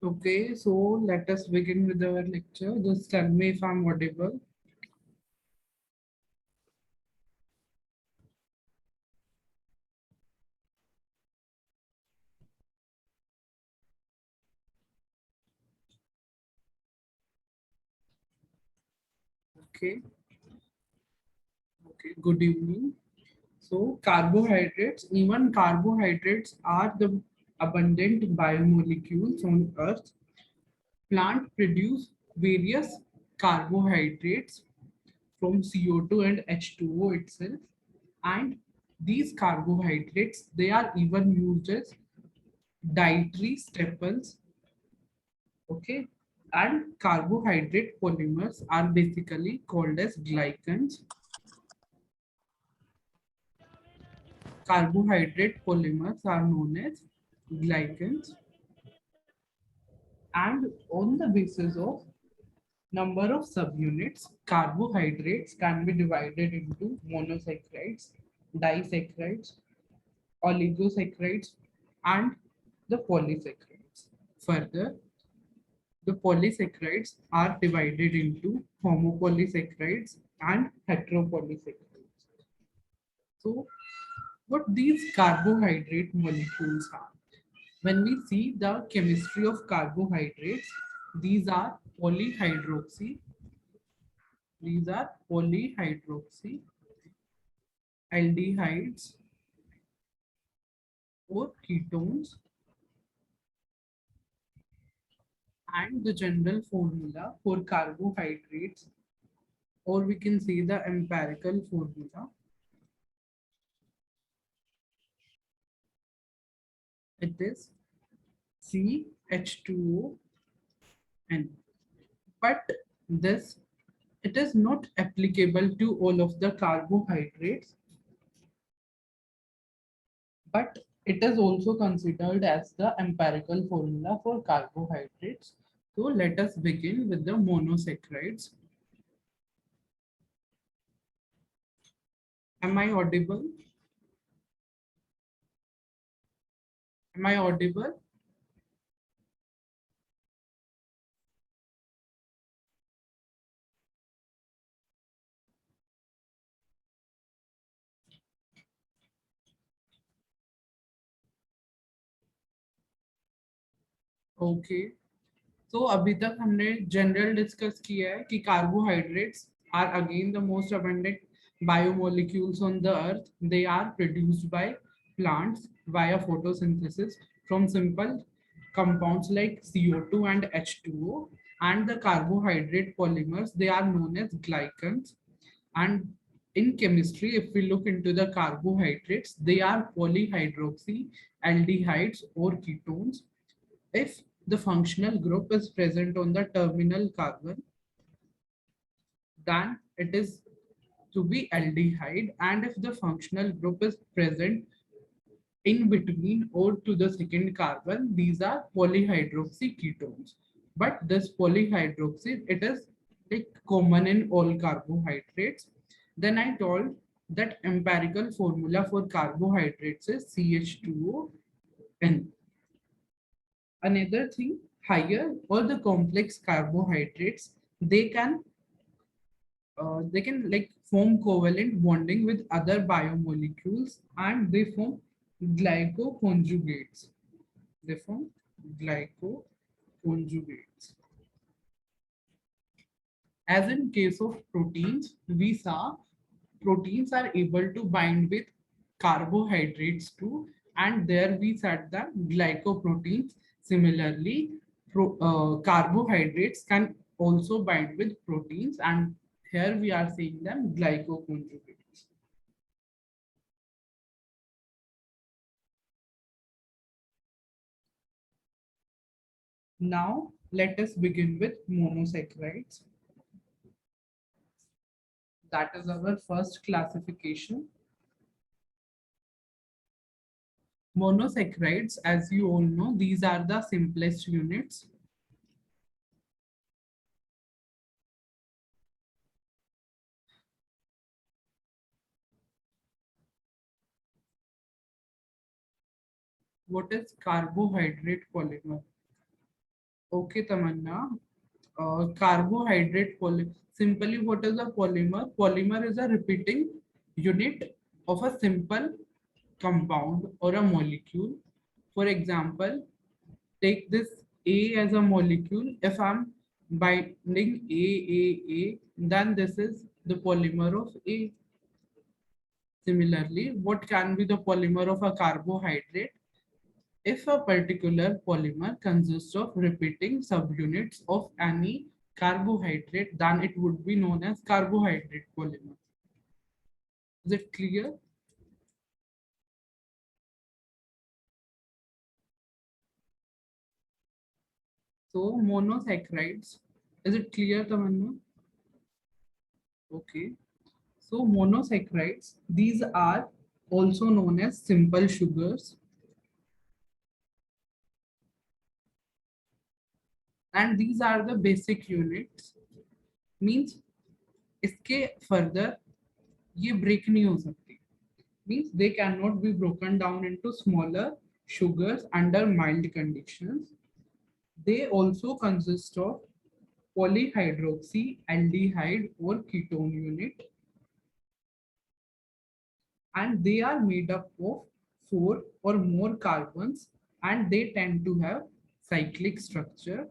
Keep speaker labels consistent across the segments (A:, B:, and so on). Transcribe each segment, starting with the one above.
A: Okay, so let us begin with our lecture. Just tell me if I'm audible. Okay, okay, good evening. So, carbohydrates, even carbohydrates are the abundant biomolecules on Earth. Plant produce various carbohydrates from CO2 and H2O itself. And these carbohydrates, they are even used as dietary staples. Okay, and carbohydrate polymers are basically called as glycans. Carbohydrate polymers are known as glycans, and on the basis of number of subunits, carbohydrates can be divided into monosaccharides, disaccharides, oligosaccharides, and the polysaccharides. Further, the polysaccharides are divided into homopolysaccharides and heteropolysaccharides. So, what these carbohydrate molecules are? When we see the chemistry of carbohydrates, these are polyhydroxy, these are polyhydroxy aldehydes or ketones, and the general formula for carbohydrates, or we can say the empirical formula, it is CH2O. But this, it is not applicable to all of the carbohydrates, but it is also considered as the empirical formula for carbohydrates. So let us begin with the monosaccharides. Am I audible? Am I audible? Okay, तो अभी तक हमने general discuss किया है कि carbohydrates are again the most abundant biomolecules on the earth. They are produced by plants via photosynthesis from simple compounds like CO2 and H2O, and the carbohydrate polymers, they are known as glycans. And in chemistry, if we look into the carbohydrates, they are polyhydroxy aldehydes or ketones. If the functional group is present on the terminal carbon, then it is to be aldehyde. And if the functional group is present in between or to the second carbon, these are polyhydroxy ketones. But this polyhydroxy, it is like common in all carbohydrates. Then I told that empirical formula for carbohydrates is CH2ON. Another thing, higher or the complex carbohydrates, they can like form covalent bonding with other biomolecules, and they form glycoconjugates. They form glycoconjugates. As in case of proteins, we saw proteins are able to bind with carbohydrates too, and there we said that glycoproteins. Similarly, carbohydrates can also bind with proteins, and here we are seeing them glycoconjugates. Now, let us begin with monosaccharides. That is our first classification. Monosaccharides, as you all know, these are the simplest units. What is carbohydrate polymer? Okay, Tamanna. Carbohydrate poly. Simply, what is a polymer? Polymer is a repeating unit of a simple compound or a molecule. For example, take this A as a molecule. If I'm binding A, then this is the polymer of A. Similarly, what can be the polymer of a carbohydrate? If a particular polymer consists of repeating subunits of any carbohydrate, then it would be known as carbohydrate polymer. Is it clear? So monosaccharides, is it clear, Tamanna? Okay. So monosaccharides, these are also known as simple sugars, and these are the basic units. Means इसके further ये break नहीं हो सकती. Means they cannot be broken down into smaller sugars under mild conditions. They also consist of polyhydroxy, aldehyde or ketone unit, and they are made up of four or more carbons, and they tend to have cyclic structure.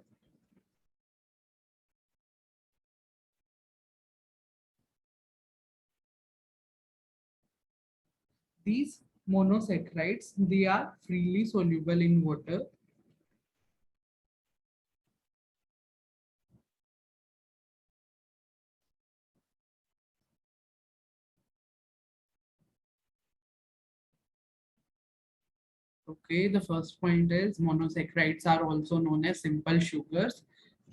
A: These monosaccharides, they are freely soluble in water. Okay, the first point is monosaccharides are also known as simple sugars,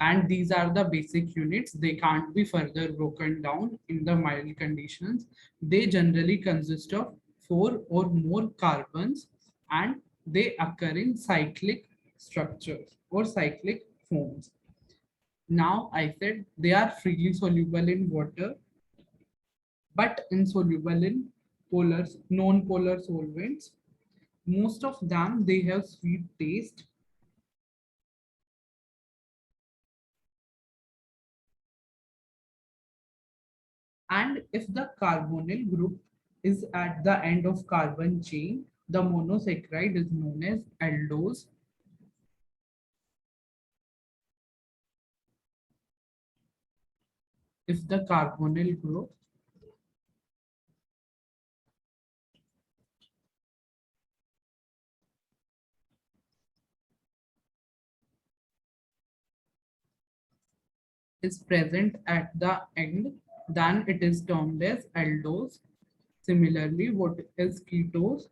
A: and these are the basic units. They can't be further broken down in the mild conditions. They generally consist of four or more carbons, and they occur in cyclic structures or cyclic forms. Now, I said they are freely soluble in water, but insoluble in polar, non-polar solvents. Most of them, they have sweet taste, and if the carbonyl group is at the end of carbon chain, the monosaccharide is known as aldose. If the carbonyl group is present at the end, then it is termed as aldose. Similarly, what is ketose?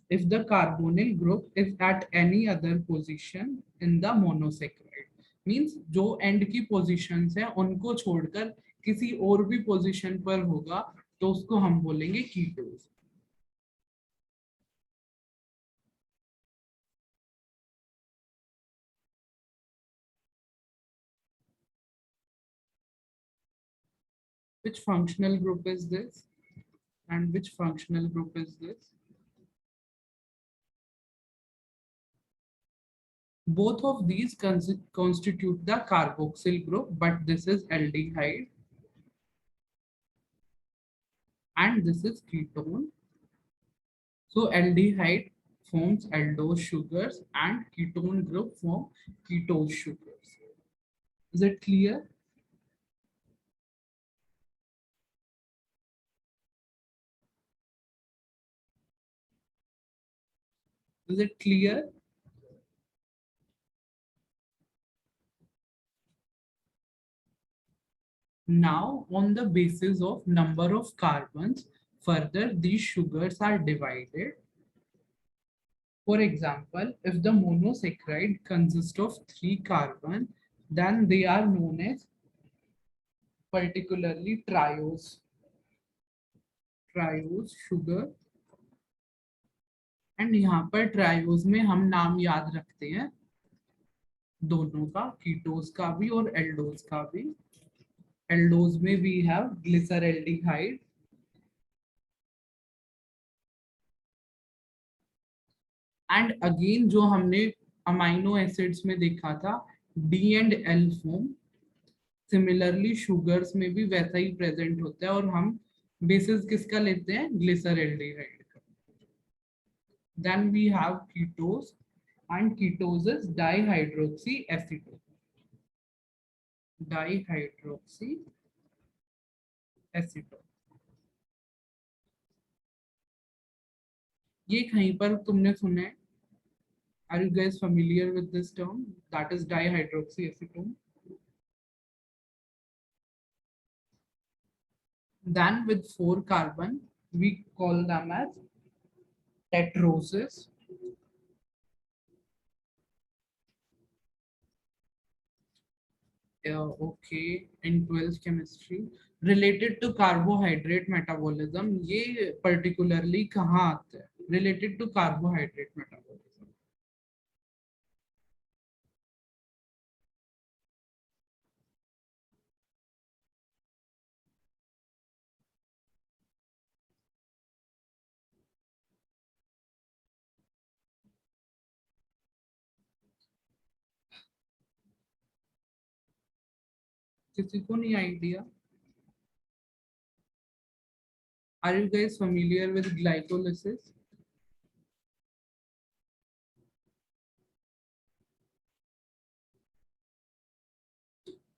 A: If the carbonyl group is at any other position in the monosaccharide, means जो end की positions है उनको छोड़कर किसी और भी position पर होगा तो उसको हम बोलेंगे ketose. Which functional group is this? And which functional group is this? Both of these constitute the carboxyl group, but this is aldehyde and this is ketone. So aldehyde forms aldose sugars and ketone group form ketose sugars. Is it clear? Is it clear? Now, on the basis of number of carbons, further these sugars are divided. For example, if the monosaccharide consists of 3 carbons, then they are known as particularly triose sugar. And यहाँ पर triose में हम नाम याद रखते हैं दोनों का, कीटोज का भी और एल्डोज का भी. एल्डोज में we have glyceraldehyde and again जो हमने अमाइनो एसिड्स में देखा था D and L form. Similarly sugars में भी वैसा ही प्रेजेंट होता है और हम बेसिस किसका लेते हैं, ग्लिसरल्डिहाइड का। Then we have ketose and ketose is dihydroxy acetone, dihydroxy acetone. ये कहीं पर तुमने सुना है? Are you guys familiar with this term, that is dihydroxy acetone? Then with 4 carbon we call them as tetroses. Okay, in 12th chemistry related to carbohydrate metabolism, ये particularly कहाँ आता है? Related to carbohydrate metabolism. किसी को नहीं idea? Are you guys familiar with glycolysis?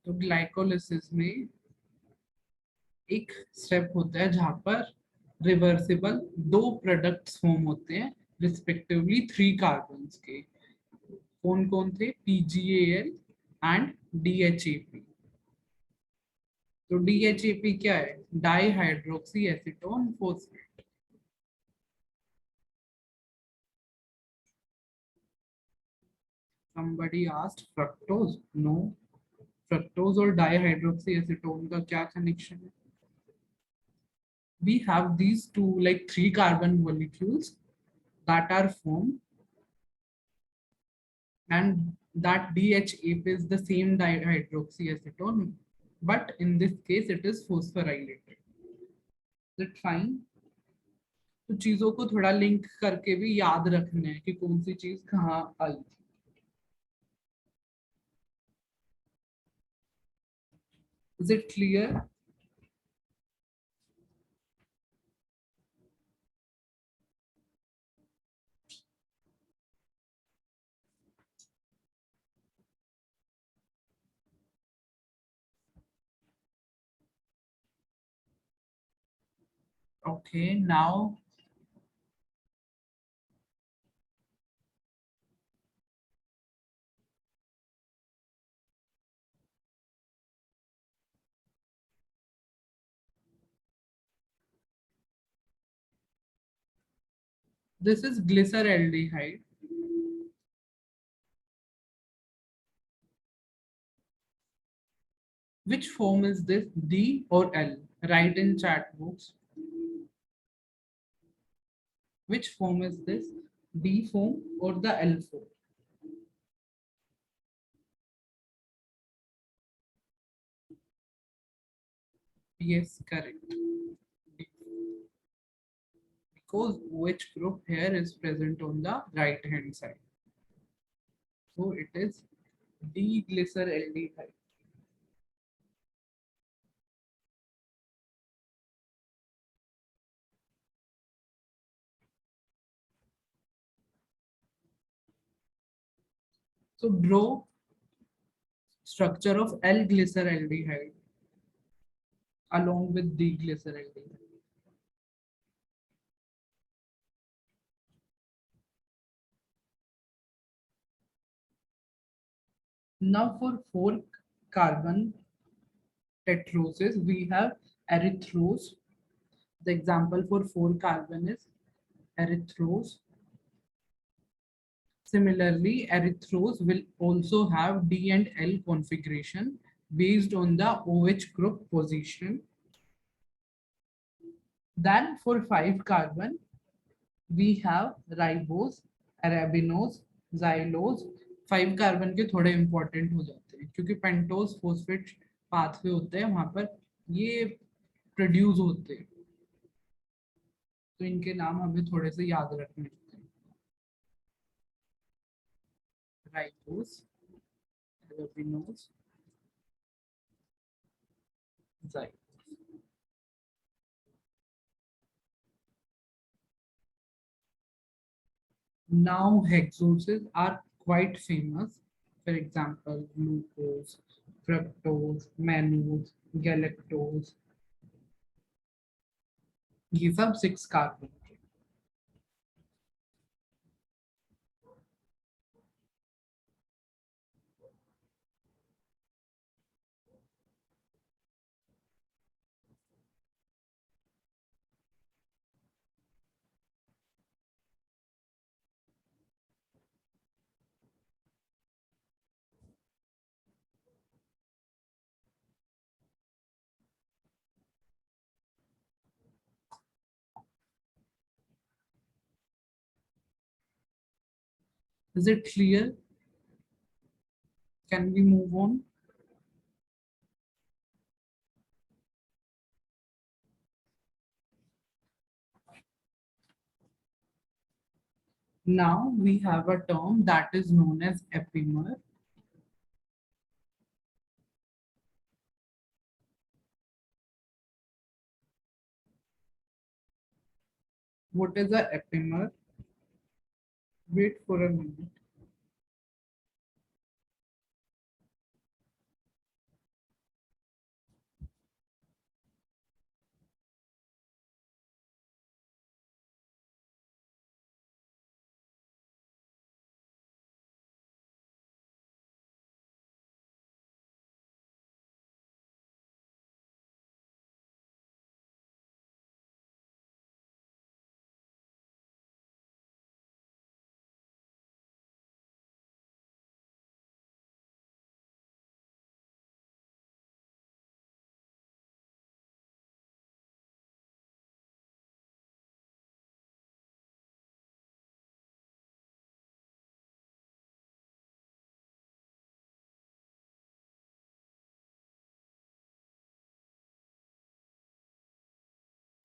A: तो glycolysis में एक स्टेप होता है जहां पर रिवर्सिबल दो प्रोडक्ट्स फॉर्म होते हैं, रिस्पेक्टिवली 3 कार्बन्स के। कौन कौन थे? PgAl and DHAP। तो DHAP क्या है? Dihydroxy acetone phosphate. somebody asked fructose, no, fructose और डाइहाइड्रोक्सी एसीटोन का क्या कनेक्शन है? We have these two, like 3 carbon molecules that are formed, and that DHAP is the same dihydroxyacetone, but in this case it is phosphorylated. Is it fine? तो चीजों को थोड़ा link करके भी याद रखना है कि कौन सी चीज कहाँ आई थी। Is it clear? Okay, now this is glyceraldehyde. Which form is this, D or L? Write in chat box. Which form is this, D form or the L form? Yes, correct. Because which group here is present on the right hand side? So it is D-glyceraldehyde. So draw structure of L-glyceraldehyde along with D-glyceraldehyde. Now for 4 carbon tetroses, we have erythrose. The example for 4 carbon is erythrose. Similarly, erythrose will also have D and L configuration based on the OH group position. Then for 5 carbon, we have ribose, arabinose, xylose. 5 carbon के थोड़े important हो जाते हैं क्योंकि pentose phosphate pathway होते हैं वहां पर ये प्रोड्यूस होते हैं, तो इनके नाम हमें थोड़े से याद रखने होते हैं। Ribose, everybody knows. Right. Now hexoses are quite famous. For example, glucose, fructose, mannose, galactose. ये सब 6 carbon. Is it clear? Can we move on? Now we have a term that is known as epimer. What is a epimer? Wait for a minute.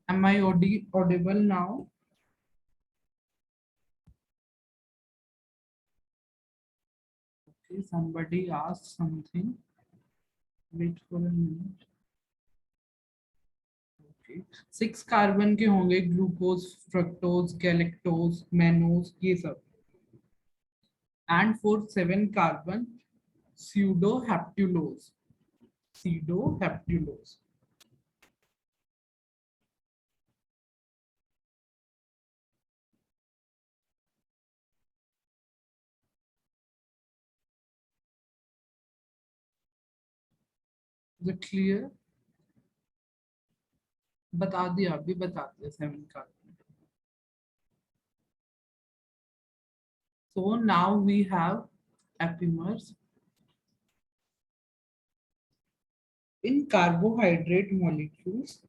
A: Am I audible now? Okay, somebody asked something. Wait for a minute. Okay. 6 carbon के होंगे glucose, fructose, galactose, mannose, ये सब. And for 7 carbon, pseudohaptulose. Pseudohaptulose. Is it clear? बता दिया, अभी बता दिया 7 carbon. So now we have epimers. In carbohydrate molecules,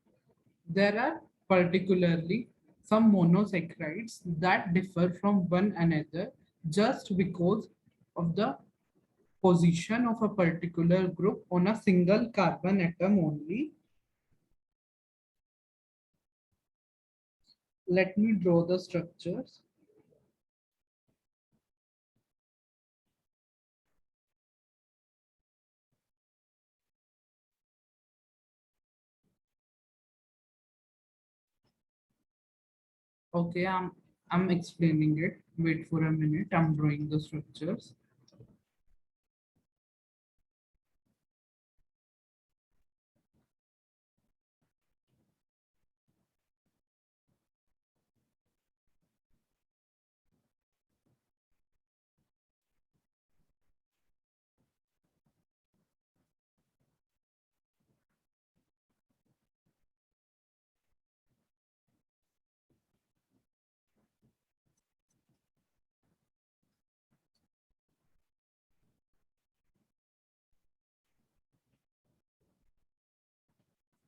A: there are particularly some monosaccharides that differ from one another just because of the position of a particular group on a single carbon atom only. Let me draw the structures. Okay, I'm explaining it. Wait for a minute. I'm drawing the structures.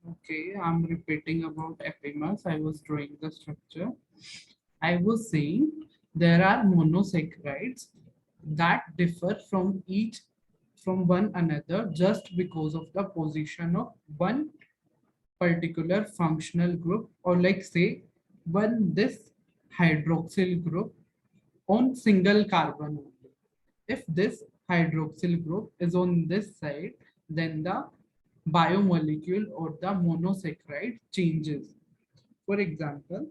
A: Okay, I'm repeating about epimers. I was drawing the structure. I was saying there are monosaccharides that differ from one another just because of the position of one particular functional group, or like say one this hydroxyl group on single carbon only. If this hydroxyl group is on this side, then the biomolecule or the monosaccharide changes. For example,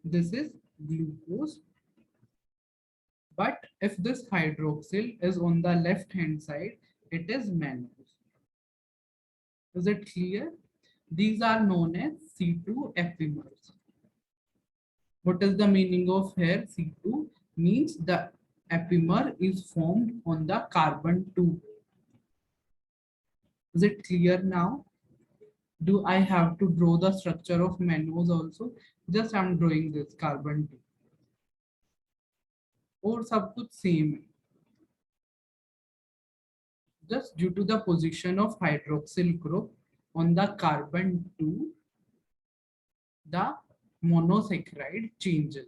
A: this is glucose, but if this hydroxyl is on the left hand side, it is mannose. Is it clear? These are known as C2 epimers. What is the meaning of here? C2 means the epimer is formed on the carbon 2. Is it clear now? Do I have to draw the structure of mannose also? Just I'm drawing this carbon 2. और सब कुछ same है. Just due to the position of hydroxyl group on the carbon 2, the monosaccharide changes.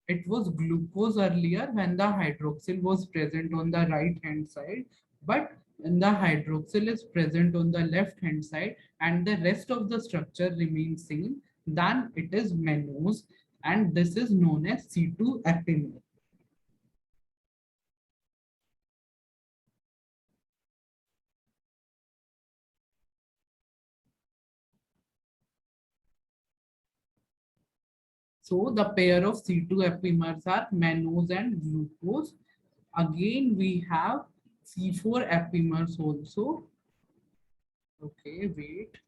A: It was glucose earlier when the hydroxyl was present on the right hand side, but when the hydroxyl is present on the left hand side and the rest of the structure remains same, then it is mannose, and this is known as C2 epimer. So the pair of C2 epimers are mannose and glucose. Again, we have C4 epimers also. Okay, wait.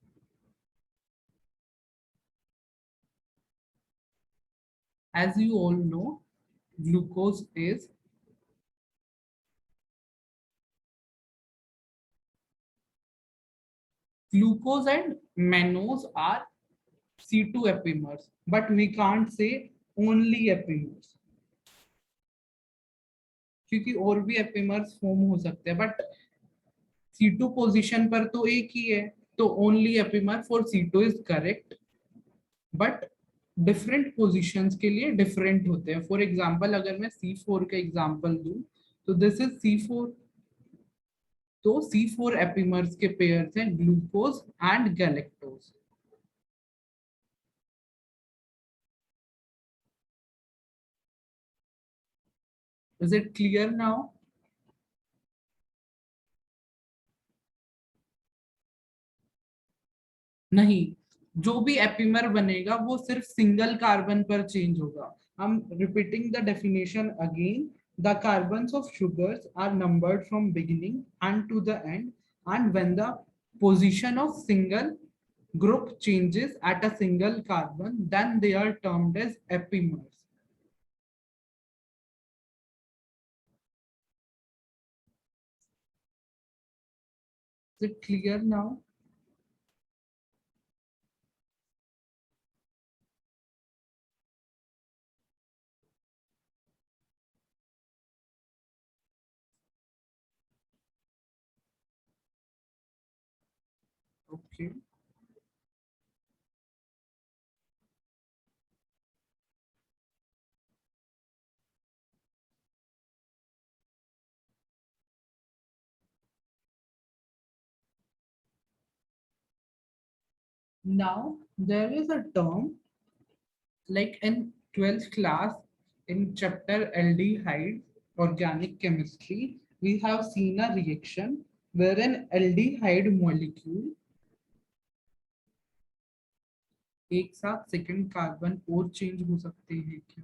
A: As you all know, glucose is glucose and mannose are C2 epimers, but we can't say only epimers क्योंकि और भी epimers form हो सकते हैं, but C2 position पर तो एक ही है, तो only epimer for C2 is correct, but different positions के लिए डिफरेंट होते हैं. फॉर एग्जांपल अगर मैं C4 का एग्जांपल दूं तो दिस इज C4. तो C4 एपिमर्स के पेयर्स हैं glucose and galactose. Is it clear now? नहीं, जो भी एपिमर बनेगा वो सिर्फ सिंगल कार्बन पर चेंज होगा. I'm repeating the definition again. The carbons of sugars are numbered from beginning and to the end, and when the position of single group changes at a single carbon, then they are termed as epimers. Is it clear now? Okay. Now there is a term like in 12th class in chapter aldehydes, organic chemistry, we have seen a reaction where an aldehyde molecule एक साथ second carbon और change हो सकते हैं क्या?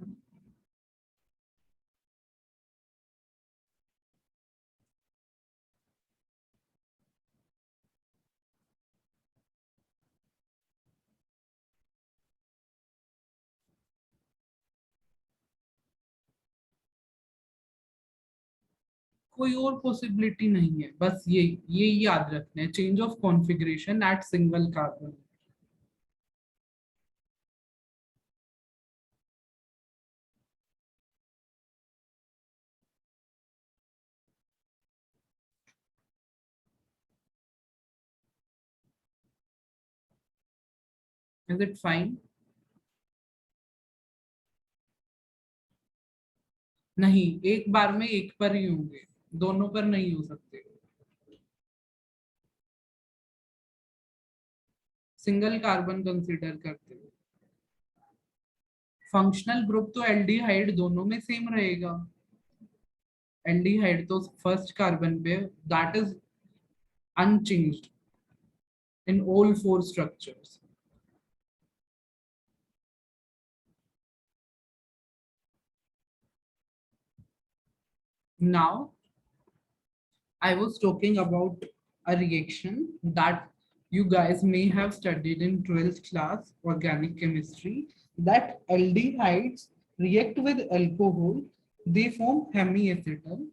A: कोई और possibility नहीं है, बस ये याद रखना है, change of configuration at single carbon. Is it fine? नहीं, एक बार में एक पर ही होंगे, दोनों पर नहीं हो सकते. सिंगल कार्बन कंसीडर करते हैं. फंक्शनल ग्रुप तो एल्डिहाइड दोनों में सेम रहेगा. एल्डिहाइड तो फर्स्ट कार्बन पे, that is unchanged in all four structures. Now, I was talking about a reaction that you guys may have studied in 12th class organic chemistry, that aldehydes react with alcohol, they form hemiacetal.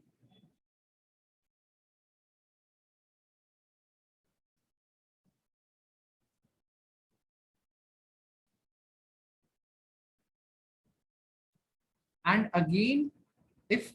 A: And again, if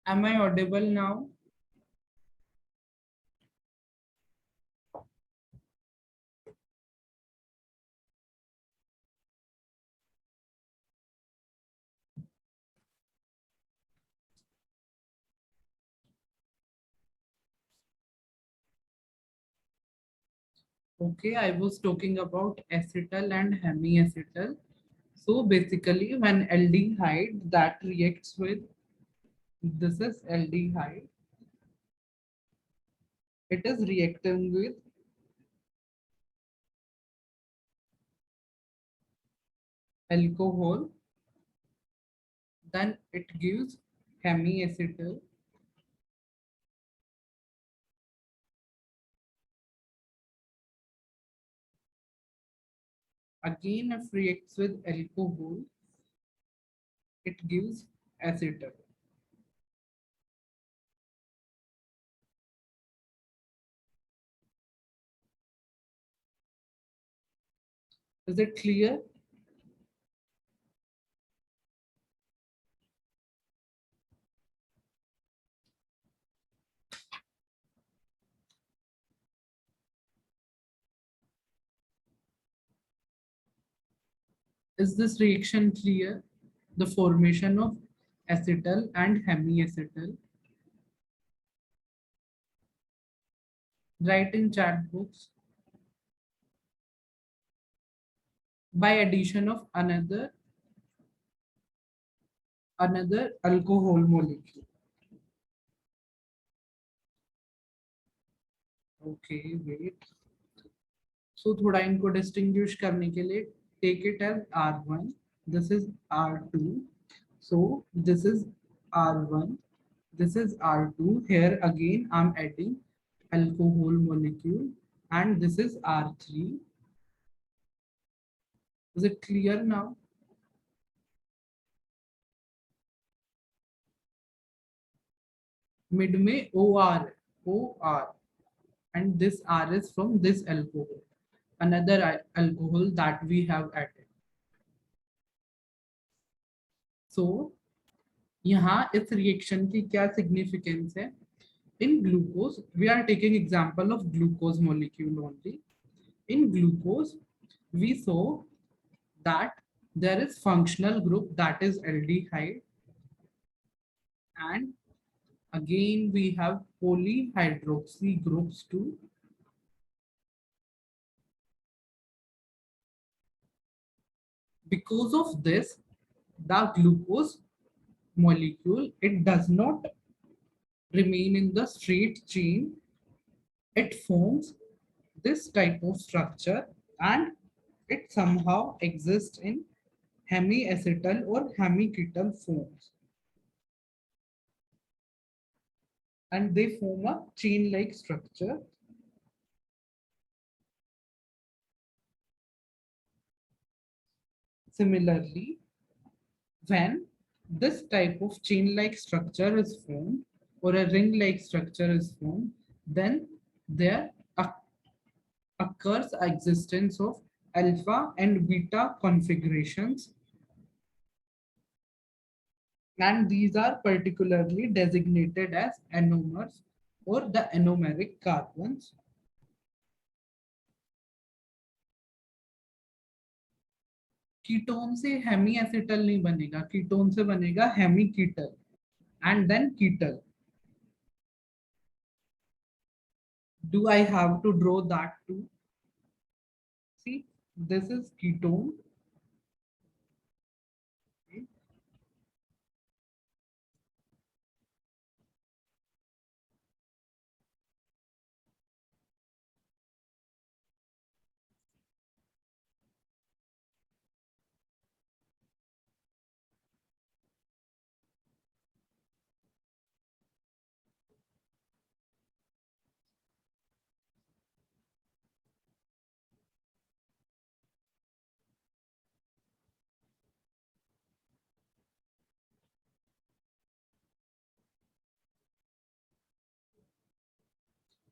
A: am I audible now? Okay, I was talking about acetal and hemiacetal. So basically, when aldehyde that reacts with, this is aldehyde, it is reacting with alcohol, then it gives hemiacetal. Again, if reacts with alcohol, it gives acetal. Is it clear? Is this reaction clear? The formation of acetal and hemiacetal. Write in chat box. By addition of another alcohol molecule. Okay, wait. So थोड़ा इनको distinguish करने के लिए take it as R1. This is R2. So this is R1. This is R2. Here again I'm adding alcohol molecule, and this is R3. Is it clear now? Mid में OR, and this R is from this alcohol, another alcohol that we have added. So यहाँ इस reaction की क्या significance है? In glucose, we are taking example of glucose molecule only. In glucose, we saw that there is functional group, that is aldehyde, and again we have polyhydroxy groups too. Because of this, the glucose molecule, it does not remain in the straight chain. It forms this type of structure, and it somehow exists in hemiacetal or hemiketal forms, and they form a chain-like structure. Similarly, when this type of chain-like structure is formed or a ring-like structure is formed, then there occurs existence of alpha and beta configurations. and these are particularly designated as anomers or the anomeric carbons. Ketone से hemiacetal नहीं बनेगा, ketone से बनेगा hemiketal and then ketal. Do I have to draw that too? See, this is ketone. Okay.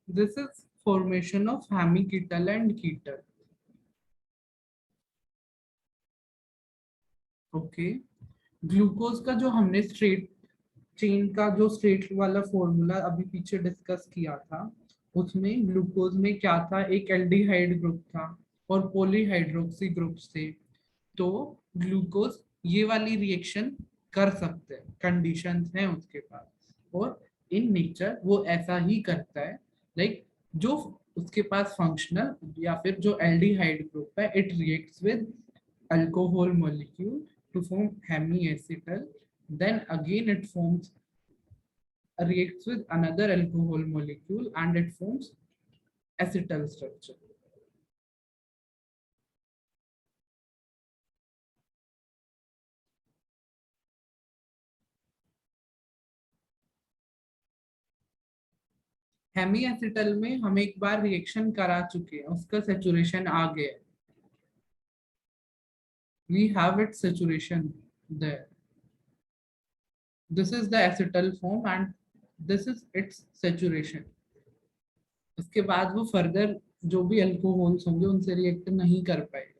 A: This is formation of hemiketal and ketal. Okay. Glucose का जो हमने straight chain का जो straight वाला फॉर्मूला अभी पीछे डिस्कस किया था, उसमें ग्लूकोज में क्या था, एक एल्डिहाइड ग्रुप था और पॉलीहाइड्रोक्सी ग्रुप्स थे. तो ग्लूकोज ये वाली रिएक्शन कर सकते हैं, कंडीशंस हैं उसके पास, और इन नेचर वो ऐसा ही करता है. लाइक जो उसके पास फंक्शनल या फिर जो एल्डिहाइड ग्रुप है, it reacts with alcohol molecule to form hemiacetal, then again it forms reacts with another alcohol molecule and it forms acetal structure. हेमीएसिटल में हम एक बार रिएक्शन करा चुके हैं, उसका सेचुरेशन आ गया. We have its saturation there. This is the acetal form and this is its saturation. उसके बाद वो फर्दर जो भी अल्कोहल्स होंगे उनसे रिएक्ट नहीं कर पाएगा.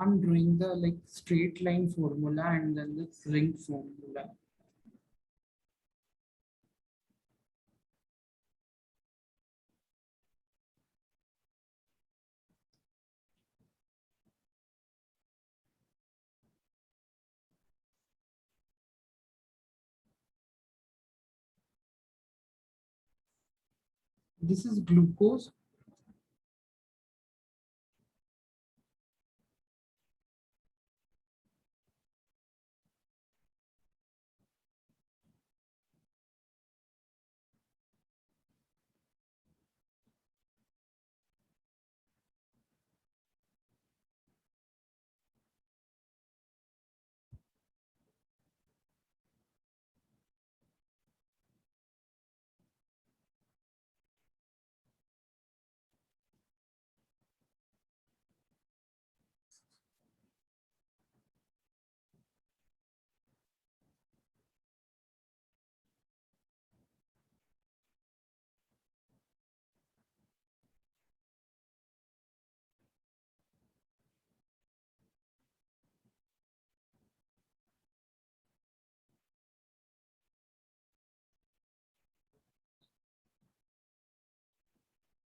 A: I'm drawing the like straight line formula and then this ring formula. This is glucose.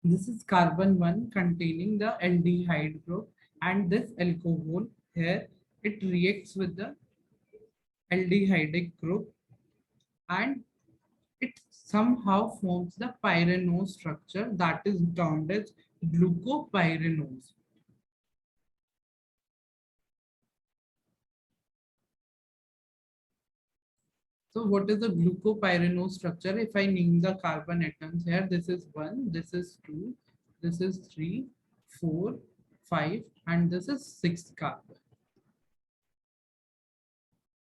A: This is carbon 1 containing the aldehyde group, and this alcohol here, it reacts with the aldehydic group and it somehow forms the pyranose structure that is termed as glucopyranose. So what is the glucopyranose structure? If I name the carbon atoms here, this is 1, this is 2, this is 3, 4, 5, and this is 6 carbon.